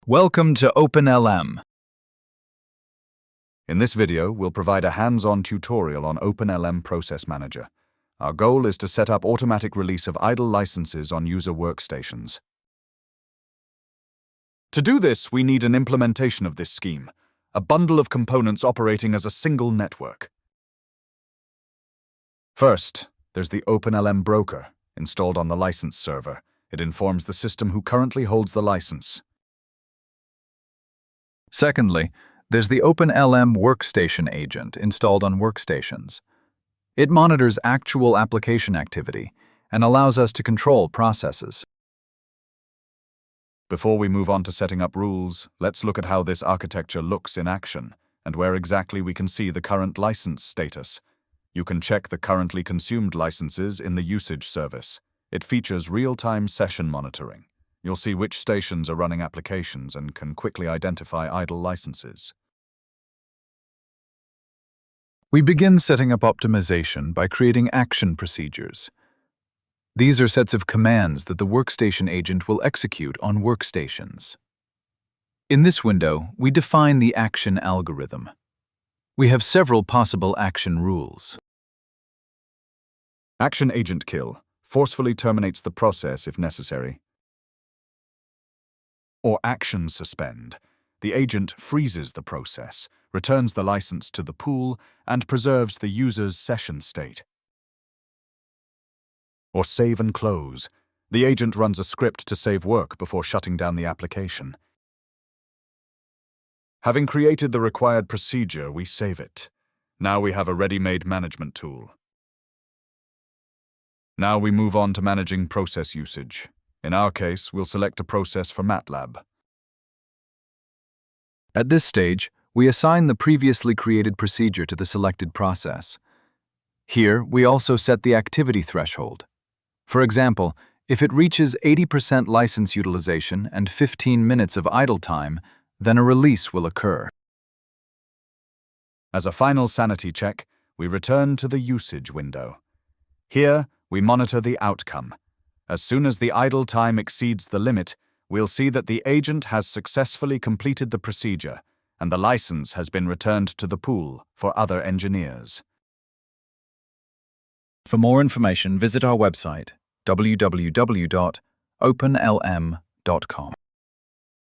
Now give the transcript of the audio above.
Welcome to OpenLM. In this video, we'll provide a hands-on tutorial on OpenLM Process Manager. Our goal is to set up automatic release of idle licenses on user workstations. To do this, we need an implementation of this scheme, a bundle of components operating as a single network. First, there's the OpenLM broker, installed on the license server. It informs the system who currently holds the license. Secondly, there's the OpenLM Workstation agent installed on workstations. It monitors actual application activity and allows us to control processes. Before we move on to setting up rules, let's look at how this architecture looks in action and where exactly we can see the current license status. You can check the currently consumed licenses in the usage service. It features real-time session monitoring. You'll see which stations are running applications and can quickly identify idle licenses. We begin setting up optimization by creating action procedures. These are sets of commands that the workstation agent will execute on workstations. In this window, we define the action algorithm. We have several possible action rules. Action agent kill forcefully terminates the process if necessary. Or action suspend. The agent freezes the process, returns the license to the pool, and preserves the user's session state. Or save and close. The agent runs a script to save work before shutting down the application. Having created the required procedure, we save it. Now we have a ready-made management tool. Now we move on to managing process usage. In our case, we'll select a process for MATLAB. At this stage, we assign the previously created procedure to the selected process. Here, we also set the activity threshold. For example, if it reaches 80% license utilization and 15 minutes of idle time, then a release will occur. As a final sanity check, we return to the usage window. Here, we monitor the outcome. As soon as the idle time exceeds the limit, we'll see that the agent has successfully completed the procedure and the license has been returned to the pool for other engineers. For more information, visit our website, www.openlm.com.